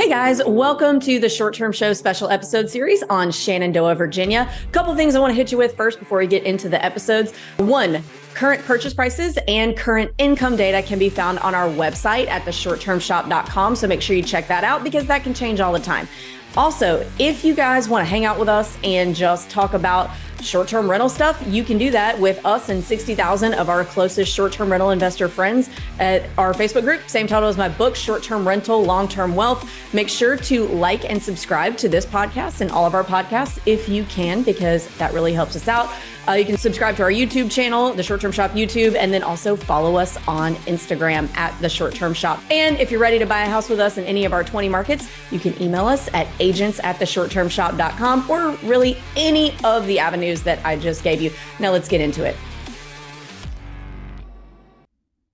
Hey guys, welcome to the Short Term Show special episode series on Shenandoah, Virginia. A couple things I want to hit you with first before we get into the episodes. One, current purchase prices and current income data can be found on our website at theshorttermshop.com. So make sure you check that out because that can change all the time. Also, if you guys want to hang out with us and just talk about short-term rental stuff, you can do that with us and 60,000 of our closest short-term rental investor friends at our Facebook group. Same title as my book, Short-Term Rental, Long-Term Wealth. Make sure to like and subscribe to this podcast and all of our podcasts if you can, because that really helps us out. You can subscribe to our YouTube channel, The Short Term Shop YouTube, and then also follow us on Instagram at The Short Term Shop. And if you're ready to buy a house with us in any of our 20 markets, you can email us at agents@theshorttermshop.com or really any of the avenues that I just gave you. Now let's get into it.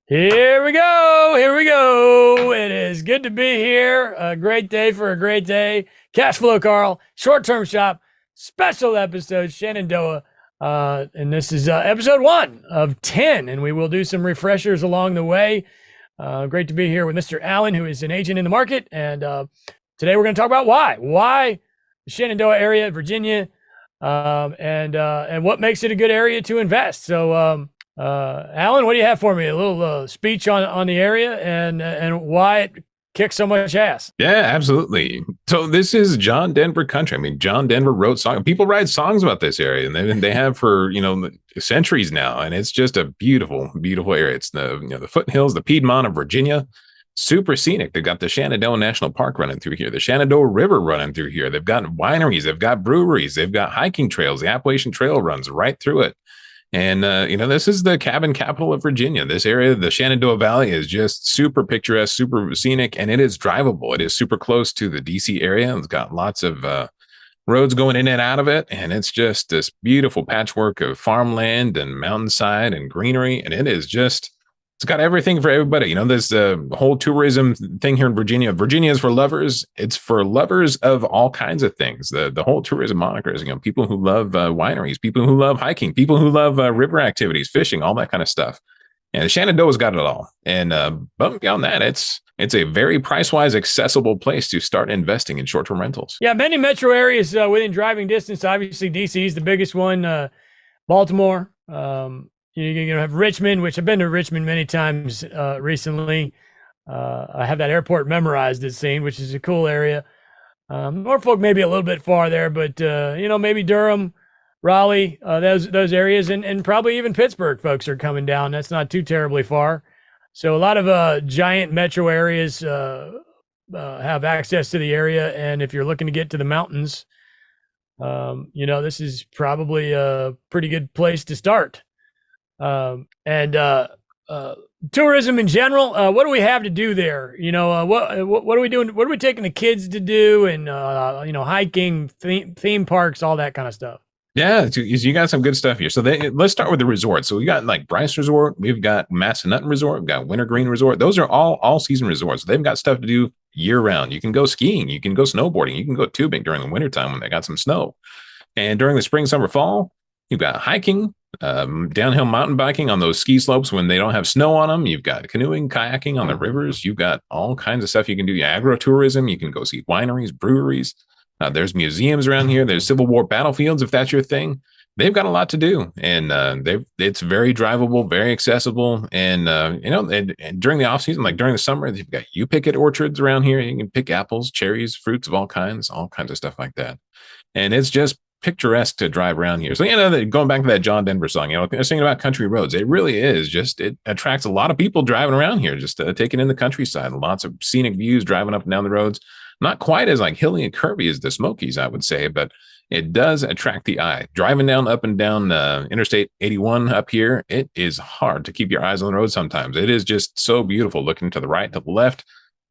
Here we go. Here we go. It is good to be here. A great day for a great day. Cash Flow Carl, Short Term Shop, special episode, Shenandoah. And this is episode 1 of 10, and we will do some refreshers along the way. Great to be here with Mr. Allen, who is an agent in the market. And today we're going to talk about why the Shenandoah area, Virginia, and what makes it a good area to invest. So, Allen, what do you have for me? A little speech on the area and why it kicks so much ass. Yeah, absolutely. So this is John Denver country. I mean, John Denver wrote songs. People write songs about this area, and they have for centuries now. And it's just a beautiful, beautiful area. It's the foothills, the Piedmont of Virginia. Super scenic. They've got the Shenandoah National Park running through here, the Shenandoah River running through here. They've got wineries, they've got breweries, they've got hiking trails. The Appalachian Trail runs right through it. And, this is the cabin capital of Virginia. This area, the Shenandoah Valley, is just super picturesque, super scenic, and it is drivable. It is super close to the DC area. It's got lots of roads going in and out of it. And it's just this beautiful patchwork of farmland and mountainside and greenery. And it's got everything for everybody. There's the whole tourism thing here in Virginia. Virginia is for lovers. It's for lovers of all kinds of things. The whole tourism moniker is, people who love wineries, people who love hiking, people who love river activities, fishing, all that kind of stuff. And Shenandoah's got it all. And but beyond that, it's a very price-wise accessible place to start investing in short-term rentals. Yeah, many metro areas within driving distance. Obviously, DC is the biggest one. Baltimore. You have Richmond, which I've been to Richmond many times recently. I have that airport memorized, it seems, which is a cool area. Norfolk maybe a little bit far there, but maybe Durham, Raleigh, those areas, and probably even Pittsburgh folks are coming down. That's not too terribly far. So a lot of giant metro areas have access to the area, and if you're looking to get to the mountains, this is probably a pretty good place to start. Tourism in general, what do we have to do there? What are we doing? What are we taking the kids to do? And, hiking, theme parks, all that kind of stuff. Yeah, you got some good stuff here. So let's start with the resort. So we got like Bryce Resort, we've got Massanutten Resort, we've got Wintergreen Resort. Those are all season resorts. They've got stuff to do year round. You can go skiing, you can go snowboarding, you can go tubing during the wintertime when they got some snow. And during the spring, summer, fall, you've got hiking, downhill mountain biking on those ski slopes when they don't have snow on them. You've got canoeing, kayaking on the rivers. You've got all kinds of stuff you can do. Agro-tourism. You can go see wineries, breweries. There's museums around here. There's Civil War battlefields, if that's your thing. They've got a lot to do, and it's very drivable, very accessible. And and during the off season, like during the summer, you've got picket orchards around here. You can pick apples, cherries, fruits of all kinds of stuff like that. And it's just picturesque to drive around here. So, going back to that John Denver song, I was thinking about country roads. It really is it attracts a lot of people driving around here, just taking in the countryside, lots of scenic views, driving up and down the roads. Not quite as like hilly and curvy as the Smokies, I would say, but it does attract the eye. Driving up and down Interstate 81 up here, it is hard to keep your eyes on the road sometimes. It is just so beautiful looking to the right, to the left.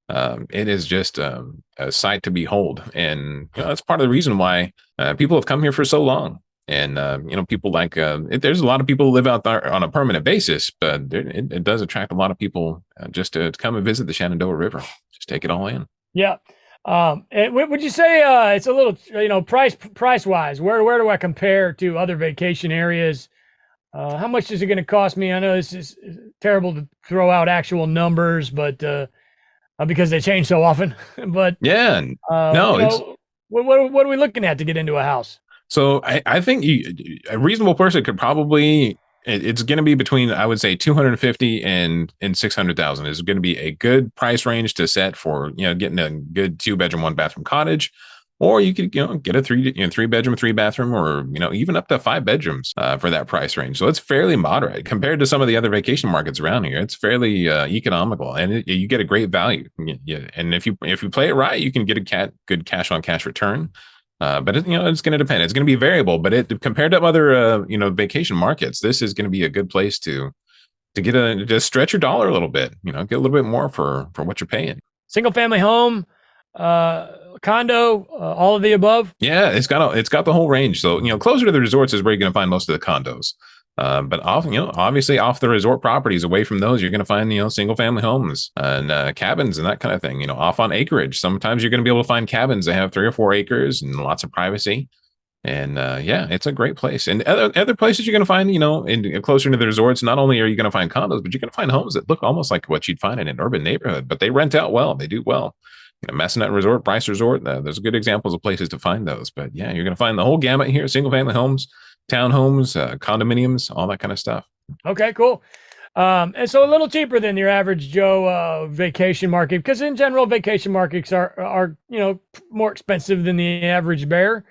It is just a sight to behold. And that's part of the reason why people have come here for so long. And, people like, there's a lot of people who live out there on a permanent basis, but it does attract a lot of people just to come and visit the Shenandoah River. Just take it all in. Yeah. Would you say it's a little, price wise, where do I compare to other vacation areas? How much is it going to cost me? I know this is terrible to throw out actual numbers, but because they change so often. But Yeah, no, it's what are we looking at to get into a house? so I think a reasonable person could probably it's going to be between, I would say, 250 and 600,000 is going to be a good price range to set for, getting a good 2-bedroom, 1-bathroom cottage. Or you could, get a 3-bedroom, 3-bathroom, or, even up to 5 bedrooms for that price range. So it's fairly moderate compared to some of the other vacation markets around here. It's fairly economical, and you get a great value. Yeah, and if you play it right, you can get a good cash on cash return. But it's going to depend. It's going to be variable. But compared to other vacation markets, this is going to be a good place to just stretch your dollar a little bit. Get a little bit more for what you're paying. Single family home, condo, all of the above. Yeah, it's got the whole range. So closer to the resorts is where you're going to find most of the condos. But obviously off the resort properties, away from those, you're going to find, single family homes and cabins and that kind of thing, off on acreage. Sometimes you're going to be able to find cabins that have 3 or 4 acres and lots of privacy. And yeah, it's a great place. And other places you're going to find, in closer to the resorts, not only are you going to find condos, but you're going to find homes that look almost like what you'd find in an urban neighborhood, but they rent out well. They do well. Massanutten Resort, Bryce Resort, there's good examples of places to find those. But yeah, you're going to find the whole gamut here: single family homes, townhomes, condominiums, all that kind of stuff. Okay, cool. And so a little cheaper than your average Joe vacation market, because in general, vacation markets are more expensive than the average bear.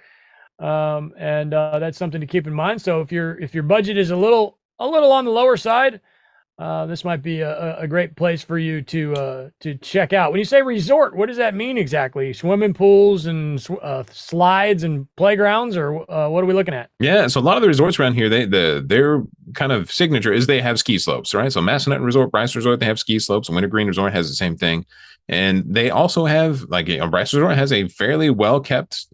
And that's something to keep in mind. So if your budget is a little on the lower side, this might be a great place for you to check out. When you say resort, what does that mean exactly? Swimming pools and slides and playgrounds, or what are we looking at? Yeah, so a lot of the resorts around here, their kind of signature is they have ski slopes, right? So Massanutten Resort, Bryce Resort, they have ski slopes, and Wintergreen Resort has the same thing. And they also have, like, Bryce Resort has a fairly well kept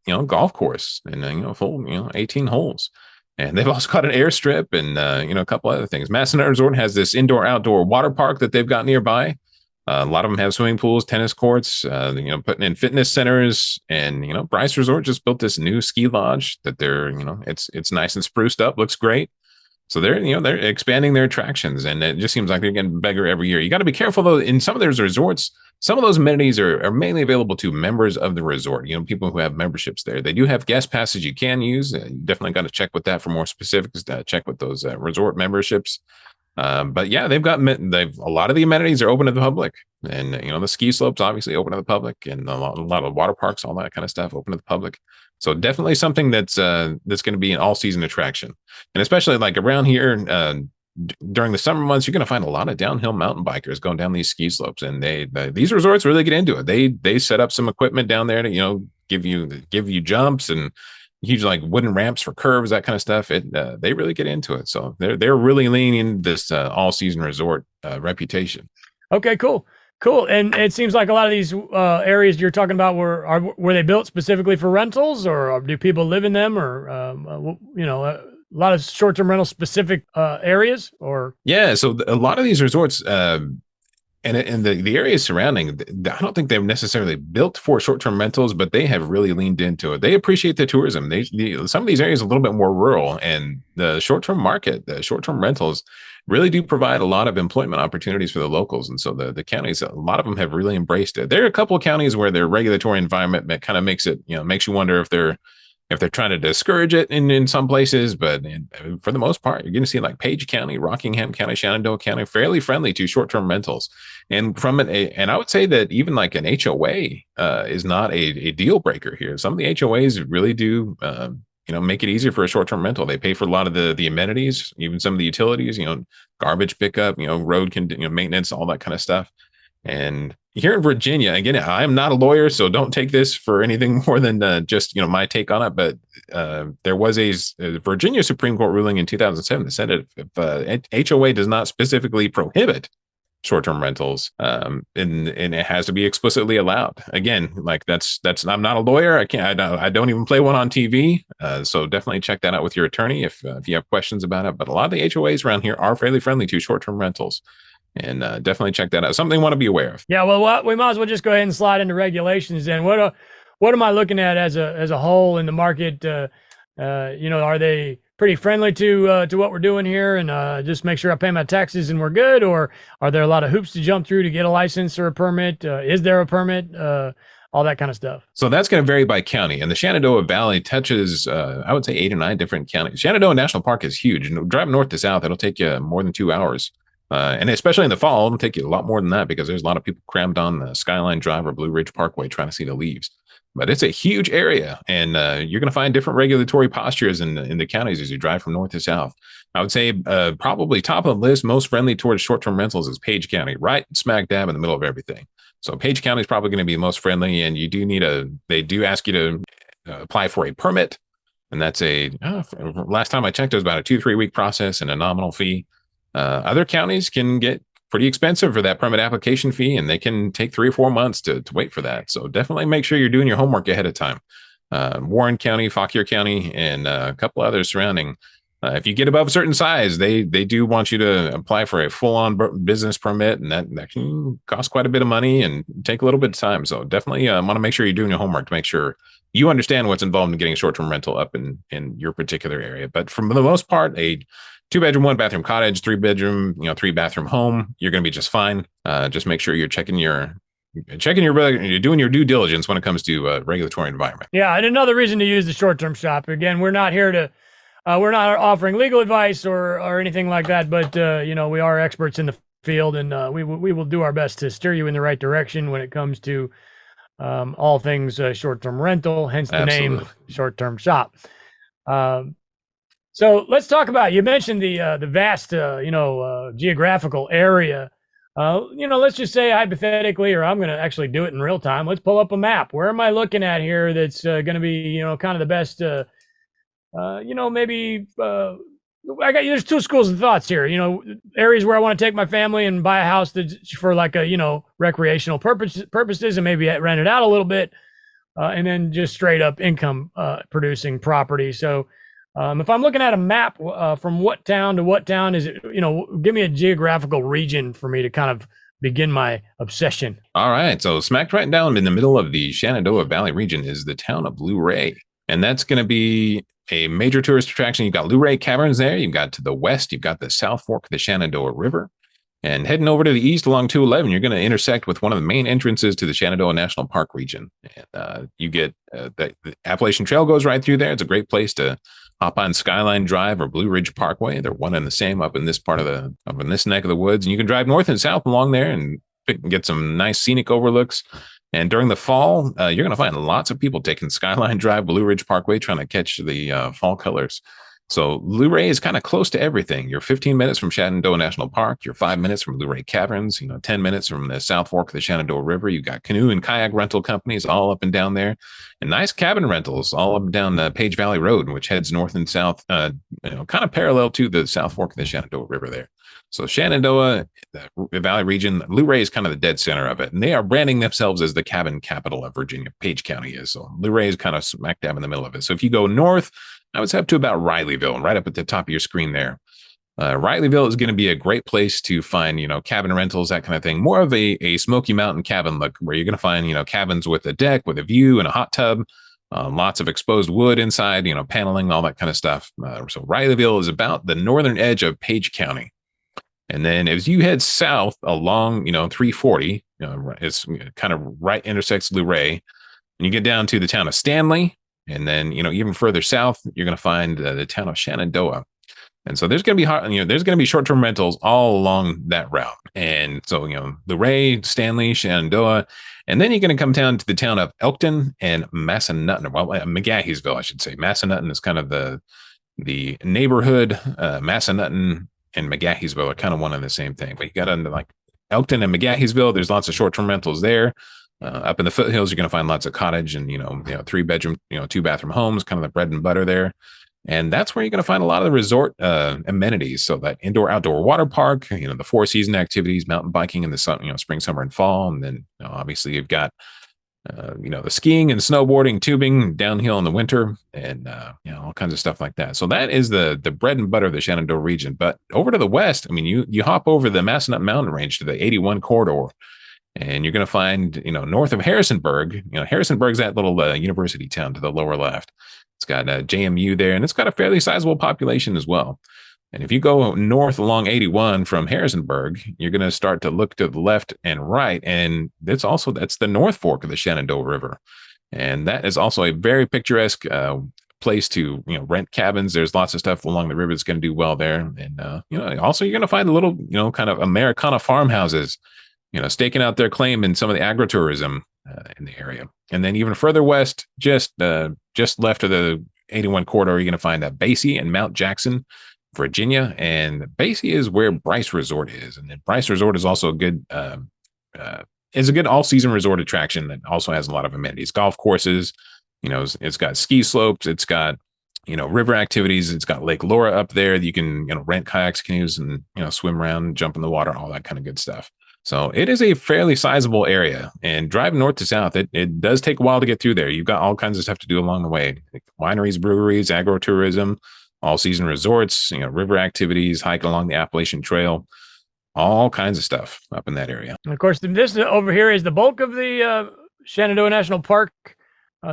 golf course and full 18 holes. And they've also got an airstrip and a couple other things. Massanutten Resort has this indoor-outdoor water park that they've got nearby. A lot of them have swimming pools, tennis courts, putting in fitness centers. And Bryce Resort just built this new ski lodge that they're it's nice and spruced up, looks great. So they're expanding their attractions, and it just seems like they're getting bigger every year. You got to be careful though. In some of those resorts, some of those amenities are mainly available to members of the resort. People who have memberships there. They do have guest passes you can use. You definitely got to check with that for more specifics. Check with those resort memberships. But yeah, a lot of the amenities are open to the public, and the ski slopes obviously open to the public, and a lot of water parks, all that kind of stuff open to the public. So definitely something that's going to be an all season attraction, and especially like around here during the summer months, you're going to find a lot of downhill mountain bikers going down these ski slopes, and these resorts really get into it. They set up some equipment down there to give you jumps and huge like wooden ramps for curves, that kind of stuff. They really get into it, so they're really leaning this all season resort reputation. Okay, cool. And it seems like a lot of these areas you're talking about were they built specifically for rentals, or do people live in them, or a lot of short-term rental specific areas? Or yeah, so a lot of these resorts and the areas surrounding, I don't think they're necessarily built for short-term rentals, but they have really leaned into it. They appreciate the tourism. Some of these areas are a little bit more rural, and the short-term market, the short-term rentals really do provide a lot of employment opportunities for the locals. And so the counties, a lot of them have really embraced it. There are a couple of counties where their regulatory environment kind of makes you wonder if they're trying to discourage it in some places, but for the most part, you're going to see like Page County, Rockingham County, Shenandoah County, fairly friendly to short-term rentals. And and I would say that even like an HOA is not a deal breaker here. Some of the HOAs really do, make it easier for a short-term rental. They pay for a lot of the amenities, even some of the utilities, garbage pickup, road maintenance, all that kind of stuff. And here in Virginia, again, I'm not a lawyer, so don't take this for anything more than just my take on it. But there was a Virginia Supreme Court ruling in 2007 that said if HOA does not specifically prohibit short-term rentals, and it has to be explicitly allowed. Again, like that's I'm not a lawyer. I don't even play one on TV. So definitely check that out with your attorney if you have questions about it. But a lot of the HOAs around here are fairly friendly to short-term rentals. And definitely check that out. Something you want to be aware of. Yeah, well, we might as well just go ahead and slide into regulations then. What am I looking at as a whole in the market? Are they pretty friendly to what we're doing here, and just make sure I pay my taxes and we're good? Or are there a lot of hoops to jump through to get a license or a permit? Is there a permit? All that kind of stuff. So that's going to vary by county. And the Shenandoah Valley touches, I would say, 8 or 9 different counties. Shenandoah National Park is huge. And driving north to south, it'll take you more than 2 hours. And especially in the fall, it'll take you a lot more than that because there's a lot of people crammed on the Skyline Drive or Blue Ridge Parkway trying to see the leaves. But it's a huge area, and you're going to find different regulatory postures in the counties as you drive from north to south. I would say probably top of the list, most friendly towards short-term rentals is Page County, right smack dab in the middle of everything. So Page County is probably going to be the most friendly, and they do ask you to apply for a permit, and that's last time I checked, it was about a 2-3 week process and a nominal fee. Other counties can get pretty expensive for that permit application fee, and they can take 3 or 4 months to wait for that. So definitely make sure you're doing your homework ahead of time. Warren County, Fauquier County, and a couple others surrounding. If you get above a certain size, they do want you to apply for a full-on business permit, and that can cost quite a bit of money and take a little bit of time. So definitely want to make sure you're doing your homework to make sure you understand what's involved in getting a short-term rental up in your particular area. But for the most part, a 2-bedroom, 1-bathroom cottage, 3-bedroom, 3-bathroom home, you're going to be just fine. Just make sure you're you're doing your due diligence when it comes to regulatory environment. Yeah, and another reason to use the short-term shop. Again, we're not here to, we're not offering legal advice or anything like that, but we are experts in the field, and we will do our best to steer you in the right direction when it comes to all things short-term rental. Hence the name Short-Term Shop. So let's talk about, you mentioned the vast, geographical area. Let's just say hypothetically, or I'm going to actually do it in real time. Let's pull up a map. Where am I looking at here that's going to be, kind of the best, there's 2 schools of thoughts here. Areas where I want to take my family and buy a house for like a, recreational purposes and maybe rent it out a little bit. And then just straight up income producing property. So, if I'm looking at a map, from what town to what town is it? Give me a geographical region for me to kind of begin my obsession. All right. So smack right down in the middle of the Shenandoah Valley region is the town of Luray. And that's going to be a major tourist attraction. You've got Luray Caverns there. You've got to the west, you've got the South Fork of the Shenandoah River. And heading over to the east along 211, you're going to intersect with one of the main entrances to the Shenandoah National Park region. And you get the Appalachian Trail goes right through there. It's a great place to hop on Skyline Drive or Blue Ridge Parkway. They're one and the same up in this up in this neck of the woods. And you can drive north and south along there and get some nice scenic overlooks. And during the fall, you're going to find lots of people taking Skyline Drive, Blue Ridge Parkway, trying to catch the fall colors. So Luray is kind of close to everything. You're 15 minutes from Shenandoah National Park. You're 5 minutes from Luray Caverns, 10 minutes from the South Fork of the Shenandoah River. You've got canoe and kayak rental companies all up and down there, and nice cabin rentals all up and down the Page Valley Road, which heads north and south, kind of parallel to the South Fork of the Shenandoah River there. So Shenandoah, the Valley region, Luray is kind of the dead center of it. And they are branding themselves as the cabin capital of Virginia. Page County is. So Luray is kind of smack dab in the middle of it. So if you go north, I would say up to about Rileyville, right up at the top of your screen there. Rileyville is going to be a great place to find, cabin rentals, that kind of thing. More of a Smoky Mountain cabin look, where you're going to find, cabins with a deck, with a view and a hot tub, lots of exposed wood inside, paneling, all that kind of stuff. So Rileyville is about the northern edge of Page County. And then as you head south along, 340, it's kind of right intersects Luray, and you get down to the town of Stanley. And then, even further south, you're going to find the town of Shenandoah. And so there's going to be short-term rentals all along that route. And so, Luray, Stanley, Shenandoah, and then you're going to come down to the town of Elkton and Massanutten. Well, McGaheysville, I should say. Massanutten is kind of the neighborhood. Massanutten and McGaheysville are kind of one and the same thing. But you got into like Elkton and McGaheysville, there's lots of short-term rentals there. Up in the foothills, you're going to find lots of cottage and, 3-bedroom, 2-bathroom homes, kind of the bread and butter there. And that's where you're going to find a lot of the resort amenities. So that indoor, outdoor water park, the 4-season activities, mountain biking in the spring, summer, and fall. And then obviously you've got, the skiing and snowboarding, tubing, downhill in the winter, and, all kinds of stuff like that. So that is the bread and butter of the Shenandoah region. But over to the west, you hop over the Massanutten Mountain Range to the 81 corridor. And you're going to find, north of Harrisonburg, Harrisonburg's that little university town to the lower left. It's got JMU there, and it's got a fairly sizable population as well. And if you go north along 81 from Harrisonburg, you're going to start to look to the left and right. And that's the North Fork of the Shenandoah River. And that is also a very picturesque place to, rent cabins. There's lots of stuff along the river that's going to do well there. And, also you're going to find a little, kind of Americana farmhouses, staking out their claim in some of the agritourism in the area. And then even further west, just left of the 81 corridor, you're going to find Basie and Mount Jackson, Virginia, and Basie is where Bryce Resort is, and then Bryce Resort is also a good all-season resort attraction that also has a lot of amenities, golf courses. It's got ski slopes, it's got river activities, it's got Lake Laura up there that you can rent kayaks, canoes, and swim around, jump in the water, all that kind of good stuff. So it is a fairly sizable area, and driving north to south, it does take a while to get through there. You've got all kinds of stuff to do along the way, like wineries, breweries, agrotourism, all-season resorts, river activities, hike along the Appalachian Trail, all kinds of stuff up in that area. And of course, this over here is the bulk of the Shenandoah National Park.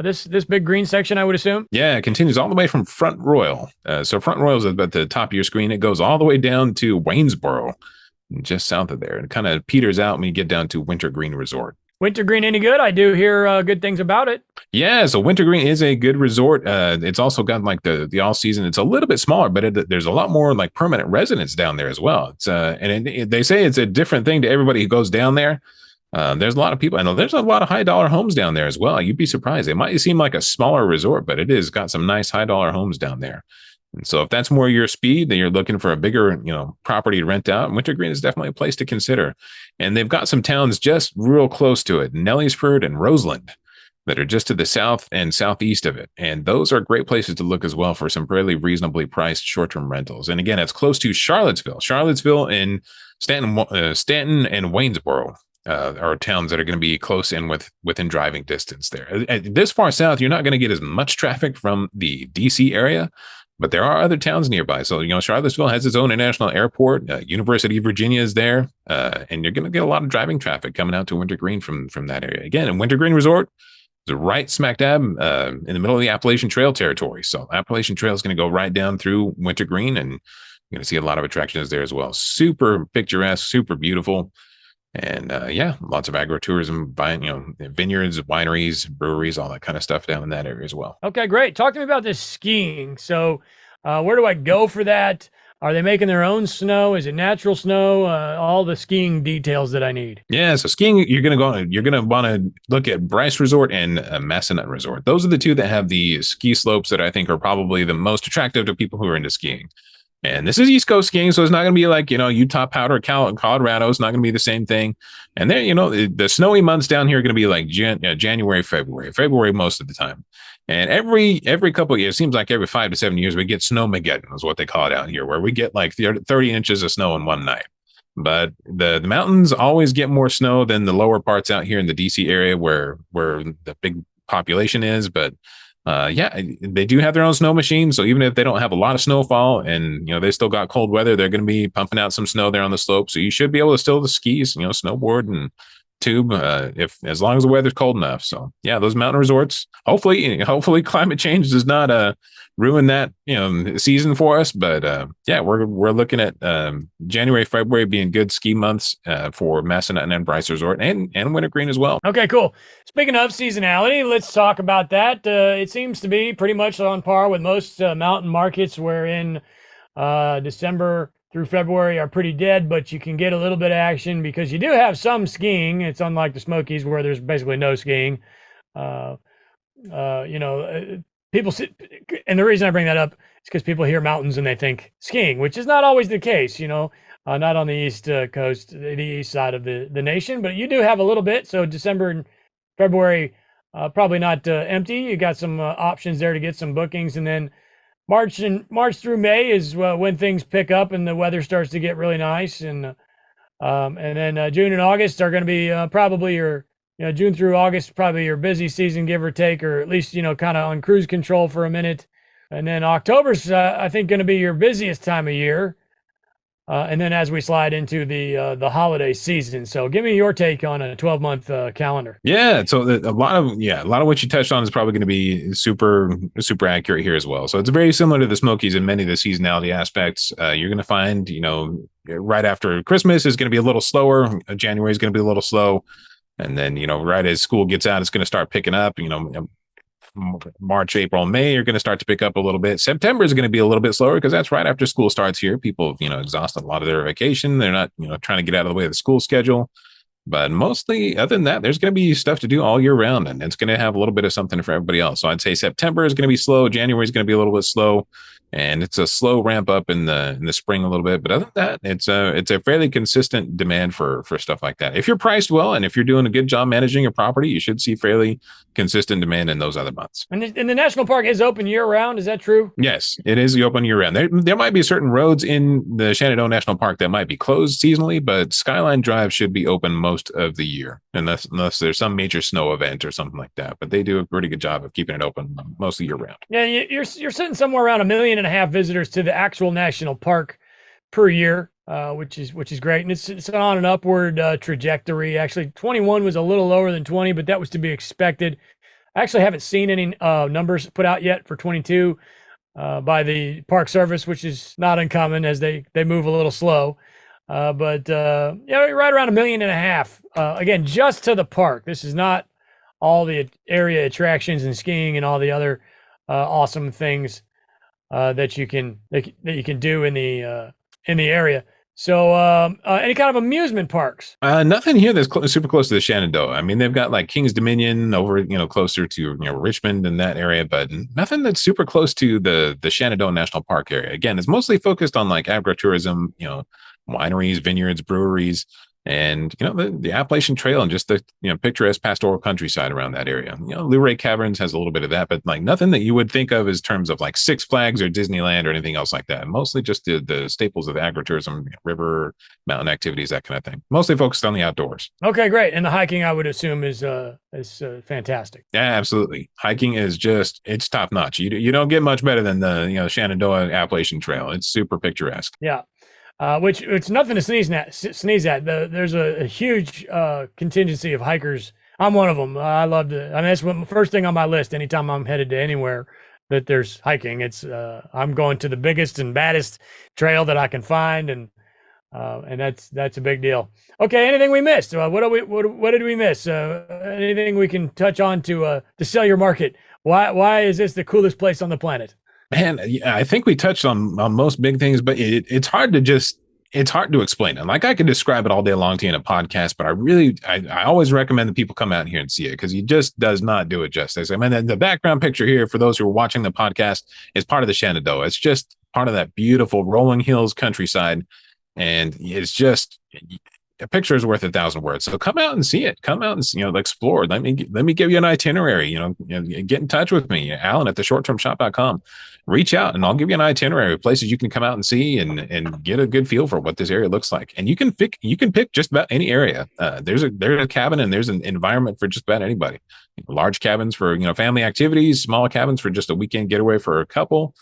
This big green section, I would assume. Yeah, it continues all the way from Front Royal. So Front Royal is at the top of your screen. It goes all the way down to Waynesboro, just south of there. It kind of peters out when you get down to Wintergreen Resort. Wintergreen any good? I do hear good things about it. Yeah, so Wintergreen is a good resort. It's also got like the all season. It's a little bit smaller, but there's a lot more like permanent residents down there as well. It's they say it's a different thing to everybody who goes down there. There's a lot of people. I know there's a lot of high dollar homes down there as well. You'd be surprised. It might seem like a smaller resort, but it is got some nice high dollar homes down there. And so if that's more your speed, then you're looking for a bigger, property to rent out, Wintergreen is definitely a place to consider. And they've got some towns just real close to it, Nellysford and Roseland, that are just to the south and southeast of it. And those are great places to look as well for some fairly reasonably priced short-term rentals. And again, it's close to Charlottesville. Charlottesville and Stanton and Waynesboro are towns that are going to be close in within driving distance there. This far south, you're not going to get as much traffic from the DC area, but there are other towns nearby. So, Charlottesville has its own international airport. University of Virginia is there. And you're going to get a lot of driving traffic coming out to Wintergreen from that area. Again, in Wintergreen Resort is right smack dab in the middle of the Appalachian Trail territory. So Appalachian Trail is going to go right down through Wintergreen, and you're going to see a lot of attractions there as well. Super picturesque, super beautiful. And lots of agritourism, vineyards, wineries, breweries, all that kind of stuff down in that area as well. Okay, great. Talk to me about this skiing. So where do I go for that? Are they making their own snow? Is it natural snow? All the skiing details that I need. Yeah, so skiing, you're going to want to look at Bryce Resort and Massanutten Resort. Those are the two that have the ski slopes that I think are probably the most attractive to people who are into skiing. And this is East Coast skiing, so it's not going to be like, Utah, Powder, Colorado. It's not going to be the same thing. And there, the snowy months down here are going to be like January, February most of the time. And every couple of years, it seems like every 5 to 7 years, we get Snowmageddon is what they call it out here, where we get like 30 inches of snow in one night. But the mountains always get more snow than the lower parts out here in the DC area where the big population is. But they do have their own snow machine. So even if they don't have a lot of snowfall and, they still got cold weather, they're going to be pumping out some snow there on the slope. So you should be able to still ski, snowboard and tube as long as the weather's cold enough. So yeah, those mountain resorts, hopefully climate change does not ruin that, season for us. But we're looking at January, February being good ski months for Massanutten and Bryce Resort and Wintergreen as well. Okay, cool. Speaking of seasonality, let's talk about that. It seems to be pretty much on par with most mountain markets, wherein December through February are pretty dead, but you can get a little bit of action because you do have some skiing. It's unlike the Smokies where there's basically no skiing. People sit, and the reason I bring that up is because people hear mountains and they think skiing, which is not always the case, not on the East Coast, the east side of the nation, but you do have a little bit. So December and February, probably not empty. You got some options there to get some bookings. And then March through May is when things pick up and the weather starts to get really nice. And then June and August are going to be probably your, June through August, probably your busy season, give or take, or at least, kind of on cruise control for a minute. And then October's, I think, going to be your busiest time of year. and then as we slide into the holiday season. So give me your take on a 12-month calendar. Yeah, so a lot of what you touched on is probably going to be super accurate here as well. So it's very similar to the Smokies in many of the seasonality aspects. You're going to find, right after Christmas is going to be a little slower. January is going to be a little slow, and then right as school gets out, it's going to start picking up. March, April, May are going to start to pick up a little bit. September is going to be a little bit slower because that's right after school starts here. People have, exhausted a lot of their vacation. They're not, trying to get out of the way of the school schedule. But mostly, other than that, there's going to be stuff to do all year round, and it's going to have a little bit of something for everybody else. So I'd say September is going to be slow. January is going to be a little bit slow, and it's a slow ramp up in the spring a little bit. But other than that, it's a fairly consistent demand for stuff like that. If you're priced well and if you're doing a good job managing your property, you should see fairly consistent demand in those other months. And the national park is open year round. Is that true? Yes, it is open year round. There might be certain roads in the Shenandoah National Park that might be closed seasonally, but Skyline Drive should be open most of the year, unless there's some major snow event or something like that. But they do a pretty good job of keeping it open most of year round. Yeah, you're sitting somewhere around 1.5 million visitors to the actual national park per year, which is great, and it's on an upward trajectory. Actually, 21 was a little lower than 20, but that was to be expected. I actually haven't seen any numbers put out yet for 22 by the Park Service, which is not uncommon as they move a little slow. But right around 1.5 million. Again, just to the park. This is not all the area attractions and skiing and all the other awesome things that you can do in the area. So any kind of amusement parks? Nothing here that's super close to the Shenandoah. I mean, they've got like King's Dominion over, closer to, Richmond and that area, but nothing that's super close to the Shenandoah National Park area. Again, it's mostly focused on like agritourism, wineries, vineyards, breweries, and the Appalachian Trail and just the picturesque pastoral countryside around that area. Luray Caverns has a little bit of that, but like nothing that you would think of as terms of like Six Flags or Disneyland or anything else like that. Mostly just the staples of agritourism, river, mountain activities, that kind of thing. Mostly focused on the outdoors. Okay, great. And the hiking, I would assume, is fantastic. Yeah, absolutely. Hiking is it's top notch. You don't get much better than the Shenandoah Appalachian Trail. It's super picturesque. Yeah. Which it's nothing to sneeze at. There's a huge contingency of hikers. I'm one of them. I love to. I mean, that's the first thing on my list. Anytime I'm headed to anywhere that there's hiking, it's I'm going to the biggest and baddest trail that I can find, and that's a big deal. Okay, anything we missed? What did we miss? Anything we can touch on to sell your market? Why is this the coolest place on the planet? Man, I think we touched on most big things, but it's hard to explain it. Like I could describe it all day long to you in a podcast, but I always recommend that people come out here and see it because it just does not do it justice. I mean, the background picture here for those who are watching the podcast is part of the Shenandoah. It's just part of that beautiful rolling hills countryside. And it's just a picture is worth 1,000 words. So come out and see it. Come out and explore. Let me give you an itinerary. Get in touch with me, Alan at theshorttermshop.com. Reach out and I'll give you an itinerary of places you can come out and see and get a good feel for what this area looks like. And you can pick just about any area. There's a cabin and there's an environment for just about anybody. Large cabins for family activities, small cabins for just a weekend getaway for a couple,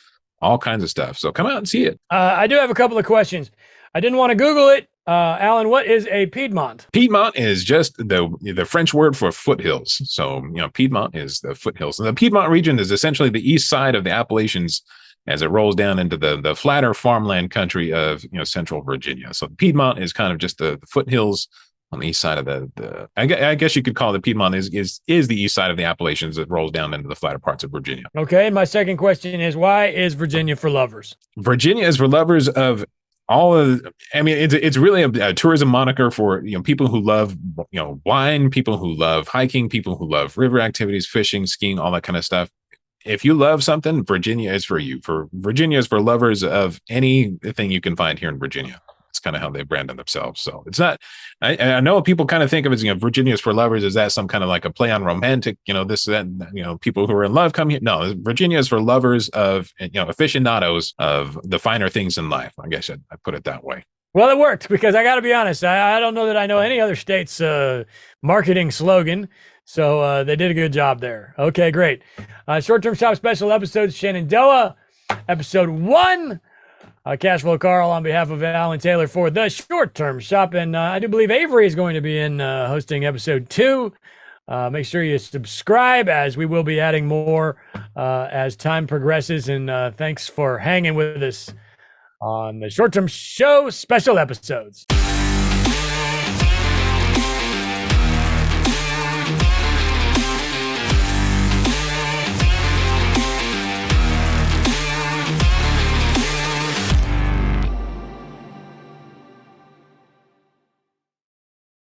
all kinds of stuff. So come out and see it. I do have a couple of questions. I didn't want to Google it. Alan, what is a Piedmont? Piedmont is just the French word for foothills. So, Piedmont is the foothills. And the Piedmont region is essentially the east side of the Appalachians as it rolls down into the flatter farmland country of, central Virginia. So Piedmont is kind of just the foothills on the east side of I guess you could call it Piedmont is the east side of the Appalachians that rolls down into the flatter parts of Virginia. Okay. And my second question is, why is Virginia for lovers? Virginia is for lovers of it's really a tourism moniker for people who love wine, people who love hiking, people who love river activities, fishing, skiing, all that kind of stuff. If you love something, Virginia is for you. Virginia is for lovers of anything you can find here in Virginia. It's kind of how they branded themselves. So it's not. I know people kind of think of it as Virginia is for lovers. Is that some kind of like a play on romantic? This that people who are in love come here. No, Virginia is for lovers of aficionados of the finer things in life. I guess I put it that way. Well, it worked because I got to be honest. I don't know that I know any other state's marketing slogan. So they did a good job there. Okay, great. Short-term shop special episodes, Shenandoah, episode 1. Cash Flow Carl on behalf of Alan Taylor for the Short Term Shop. And I do believe Avery is going to be in hosting episode 2. Make sure you subscribe, as we will be adding more as time progresses. And thanks for hanging with us on the Short Term Show special episodes.